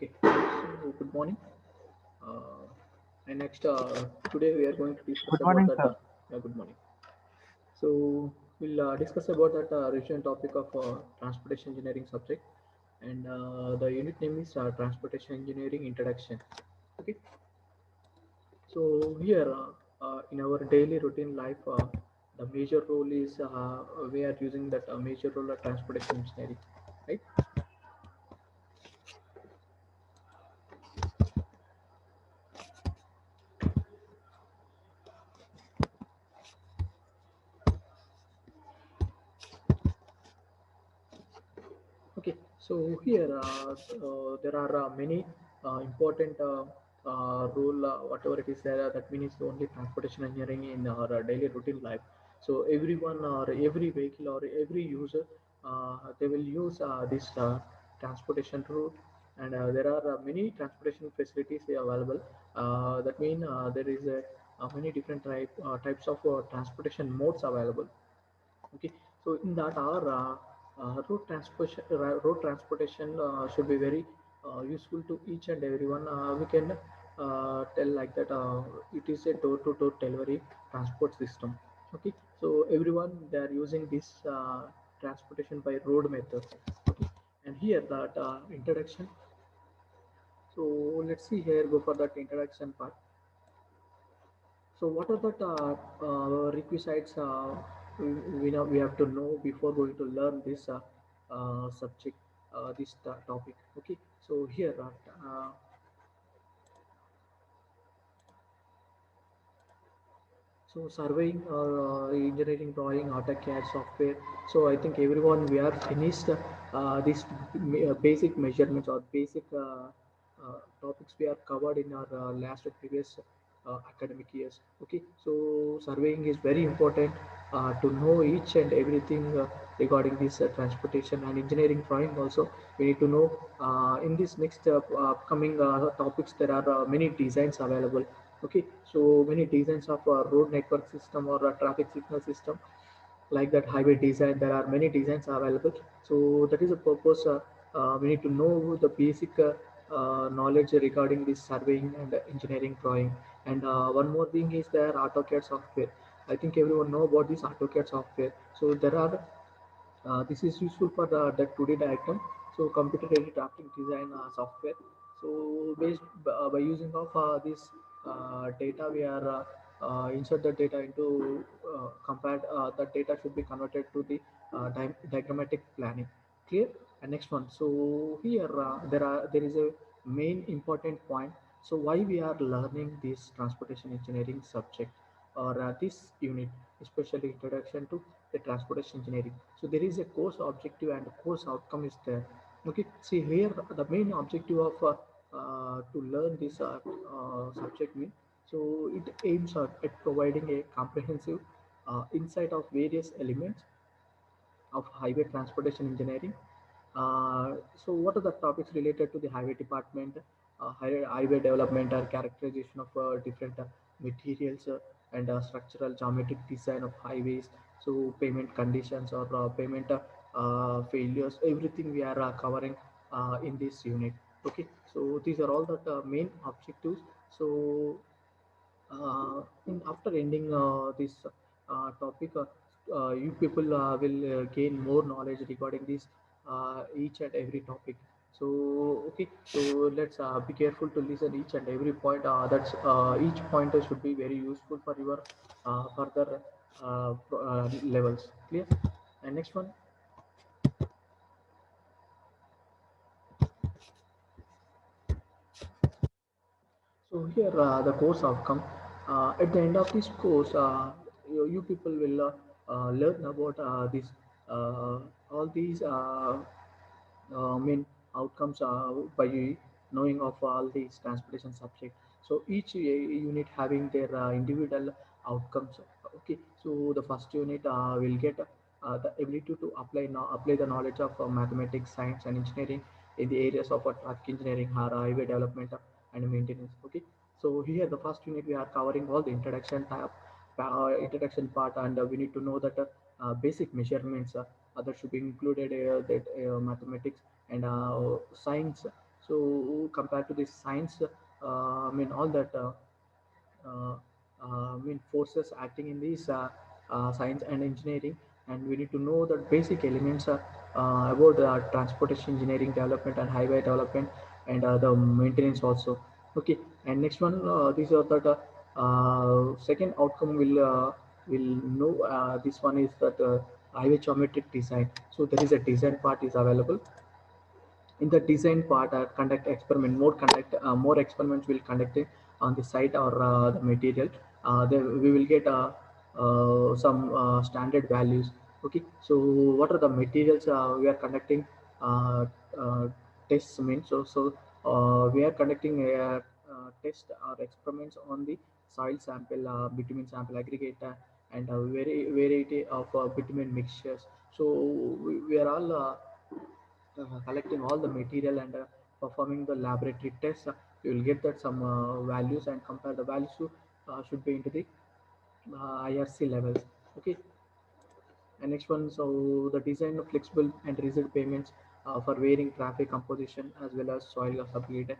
Okay, so good morning. Uh, and next, today we are going to discuss Good about morning, that. sir. Good morning. So we'll discuss about that recent topic of transportation engineering subject, and the unit name is transportation engineering introduction. Okay, so here in our daily routine life, the major role is we are using that major role of transportation engineering, right? Okay, so here there are many important rule, whatever it is there, that means only transportation engineering in our daily routine life. So everyone or every vehicle or every user, they will use this transportation route, and there are many transportation facilities available. That mean there is many different types of transportation modes available. Okay, so in that our road transportation should be very useful to each and everyone. We can tell like that it is a door-to-door delivery transport system. Okay, so everyone they are using this transportation by road method. Okay, and here that introduction. So let's see here, go for that introduction part. So what are the requisites we have to know before going to learn this subject, this topic? Okay, so here so surveying engineering drawing AutoCAD software. So I think everyone we are finished these basic measurements or basic topics we are covered in our last previous academic years. Okay, so surveying is very important to know each and everything regarding this transportation and engineering drawing. Also, we need to know in this next upcoming topics there are many designs available. Okay, so many designs of a road network system or a traffic signal system, like that highway design, there are many designs available. So that is a purpose, we need to know the basic knowledge regarding this surveying and engineering drawing. And one more thing is there AutoCAD software. I think everyone know about this AutoCAD software. So there are this is useful for the 2D diagram. So computer aided drafting design software. So based by using of this data, we are insert the data into compared. The data should be converted to the diagrammatic planning. Clear? And next one. So here there is a main important point. So why we are learning this transportation engineering subject or this unit, especially introduction to the transportation engineering. So there is a course objective and course outcome is there. Okay, see here the main objective of to learn this subject mean. So it aims at providing a comprehensive insight of various elements of highway transportation engineering. So what are the topics related to the highway department, highway development or characterization of different materials and structural geometric design of highways, so payment conditions or payment failures, everything we are covering in this unit. Okay, so these are all the main objectives. So after ending this topic, you people will gain more knowledge regarding this each and every topic. So okay, so let's be careful to listen each and every point. That's each pointer should be very useful for your further levels. Clear? And next one. So here the course outcome. At the end of this course, you people will learn about this all these main outcomes by knowing of all these transportation subject. So each unit having their individual outcomes. Okay, so the first unit will get the ability to apply the knowledge of mathematics, science, and engineering in the areas of traffic engineering, highway development, and maintenance. Okay, so here the first unit we are covering all the introduction part, and we need to know that basic measurements that should be included, that mathematics and science. So compared to the science, I mean all that uh, forces acting in these science and engineering, and we need to know the basic elements about transportation engineering development and highway development, and the maintenance also. Okay, and next one, these are that second outcome will know. This one is that highway geometric design. So there is a design part is available. In the design part, conduct experiment, more experiments will conduct it on the site or the material. Then we will get some standard values. Okay, so what are the materials we are conducting uh, uh, tests mean? We are conducting a test or experiments on the soil sample, bitumen sample aggregate, and a variety of bitumen mixtures. So we are all collecting all the material and performing the laboratory tests. You will get that some values, and compare the values to should be into the IRC levels. Okay, and next one, so the design of flexible and rigid payments for varying traffic composition as well as soil sublimate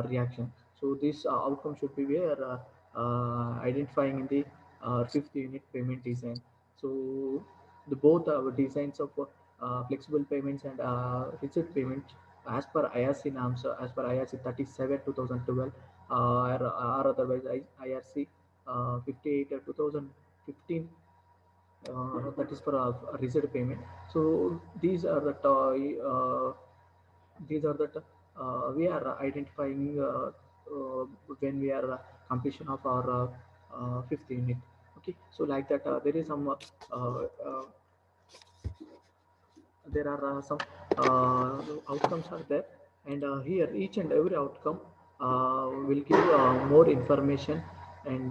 reaction. So this outcome should be where identifying in the fifth unit payment design. So the both designs of flexible payments and rigid payments as per IRC norms, as per IRC 37 2012, or otherwise IRC 58 2015, that is for a reset payment. So these are the we are identifying when we are completion of our fifth unit. Okay, so like that, there is some there are some outcomes are there, and here each and every outcome will give more information, and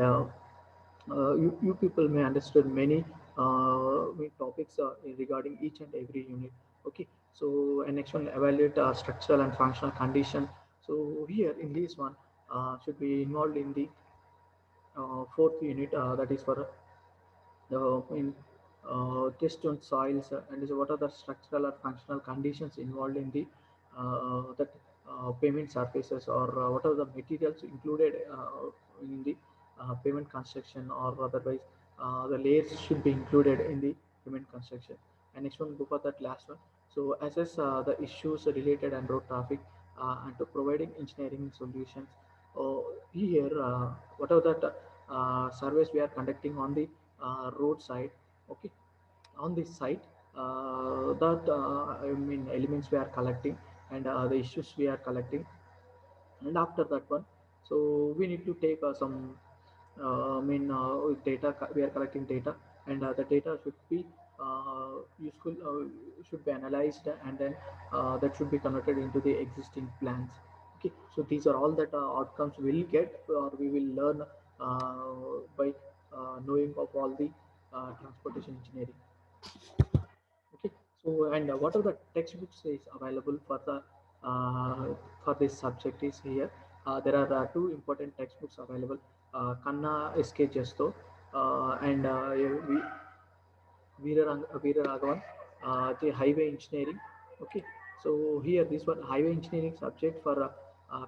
you people may understand many topics regarding each and every unit. Okay, so and next one, evaluate structural and functional condition. So here in this one should be involved in the fourth unit, that is for in test on soils, and is what are the structural or functional conditions involved in the that pavement surfaces, or what are the materials included in the pavement construction, or otherwise the layers should be included in the pavement construction. And next one, go for that last one. So assess the issues related and road traffic, and to providing engineering solutions. Here, what are the surveys we are conducting on the roadside. Okay, on this site, that elements we are collecting, and the issues we are collecting, and after that one, so we need to take some data. We are collecting data, and the data should be useful, should be analyzed, and then that should be converted into the existing plans. Okay, so these are all that outcomes we'll get, or we will learn by knowing of all the transportation engineering. Okay, so and what are the textbooks is available for this subject is here. There are two important textbooks available. Kanna SK Jesto and Veera Raghavan, the highway engineering. Okay, so here this one highway engineering subject for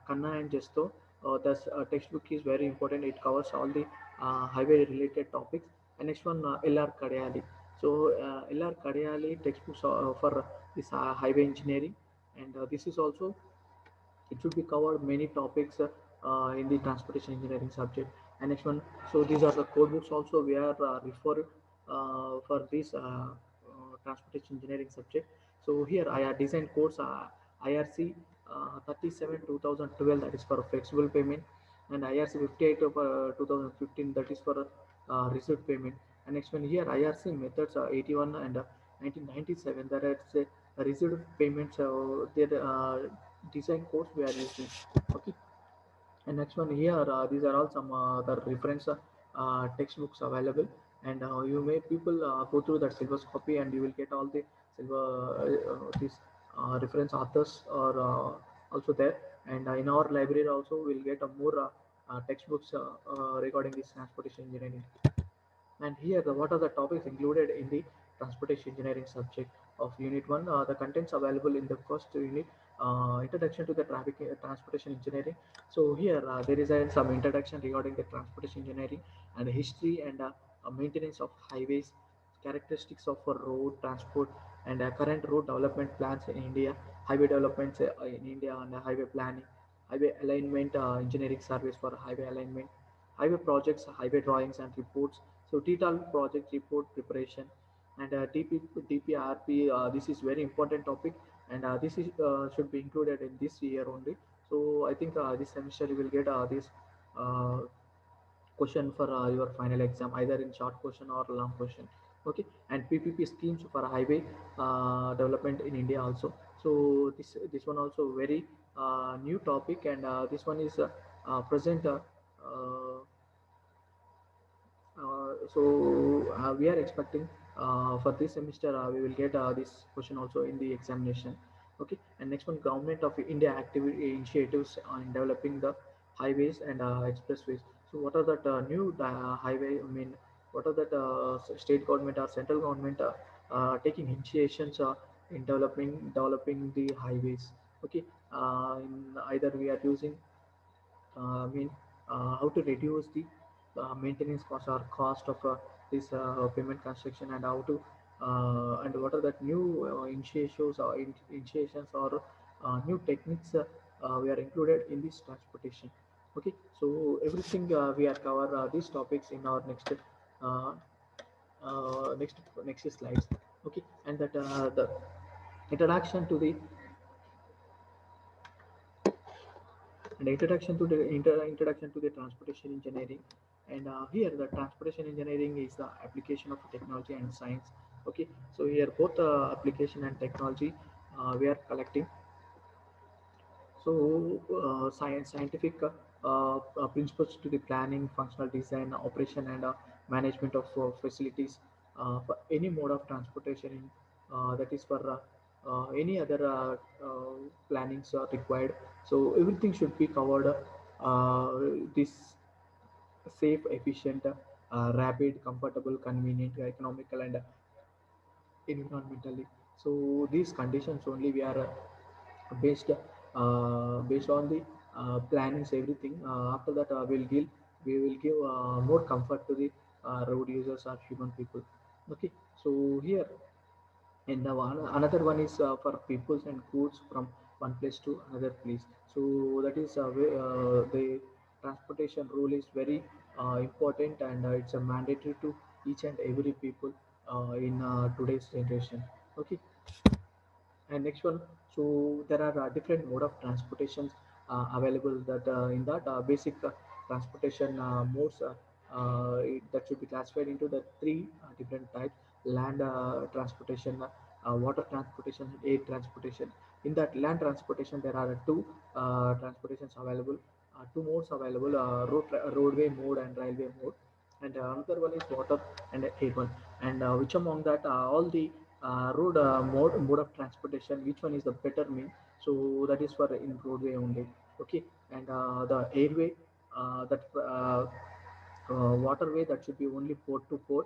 Kanna and Jesto. The textbook is very important. It covers all the highway related topics. And next one, LR Kadayali. So LR Kadayali textbooks for this highway engineering, and this is also, it should be covered many topics in the transportation engineering subject. And next one, so these are the code books also we are referred for this transportation engineering subject. So here I have designed codes, IRC 37 2012, that is for flexible payment, and IRC 58 of 2015, that is for receipt payment. And next one here, IRC methods 81 and 1997, that is receipt payments, their design codes we are using. Okay, and next one here, these are all some the reference textbooks available, and you may people go through that syllabus copy, and you will get all the silver these reference authors are also there. And in our library also we'll get a more textbooks regarding this transportation engineering. And here, what are the topics included in the transportation engineering subject of Unit 1? The contents available in the first unit introduction to the transportation engineering. So here there is some introduction regarding the transportation engineering and history and maintenance of highways, characteristics of a road transport, and current road development plans in India, highway developments in India, and highway planning, highway alignment engineering surveys for highway alignment, highway projects, highway drawings and reports. So detailed project report preparation and DPRP. This is very important topic, and this is should be included in this year only. So I think this semester you will get this uh, question for your final exam, either in short question or long question. Okay, and PPP schemes for highway development in India also. So this one also very new topic, and this one is present. Uh, we are expecting for this semester we will get this question also in the examination. Okay, and next one, government of India activity initiatives on developing the highways and expressways. So what are that new highway? I mean, what are that state government or central government taking initiations in developing the highways? Okay, in either we are using I mean, how to reduce the maintenance cost or cost of this payment construction, and how to and what are the new initiations or initiations or new techniques we are included in this transportation. Okay, so everything we are cover these topics in our uh, next slides. Okay, and that the introduction to the and introduction to the transportation engineering. And here the transportation engineering is the application of technology and science. Okay, so here both application and technology we are collecting. So scientific principles to the planning, functional design, operation, and management of facilities for any mode of transportation that is for any other plannings are required. So everything should be covered. This safe, efficient, rapid, comfortable, convenient, economical, and environmentally. So these conditions only we are based on the plannings everything. After that, we will give more comfort to the road users or human people. Okay, so here and the another one is for peoples and goods from one place to another place. So that is the transportation rule is very important, and it's a mandatory to each and every people in today's generation. Okay, and next one, so there are different mode of transportations available that in that basic transportation modes that should be classified into the three different types: land transportation, water transportation, and air transportation. In that land transportation, there are two transportations available, two modes available: roadway mode and railway mode. And another one is water and air one. And which among that all the mode of transportation, which one is the better mean? So that is for in roadway only. Okay, and the airway, that waterway, that should be only port to port.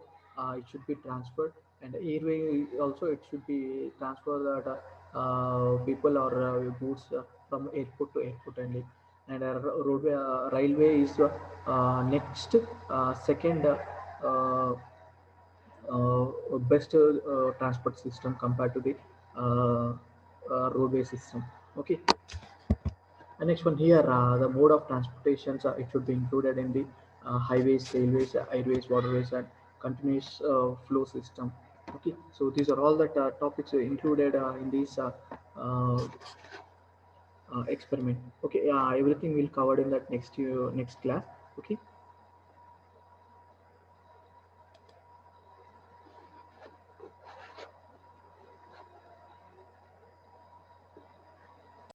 It should be transferred, and airway also it should be transferred that people or goods from airport to airport only. And roadway railway is next second best transport system compared to the uh, roadway system. Okay, and next one here, the mode of transportations, it should be included in the highways, railways, airways, waterways, and continuous flow system. Okay, so these are all the topics included in this uh, experiment. Okay, everything will covered in that next class. Okay.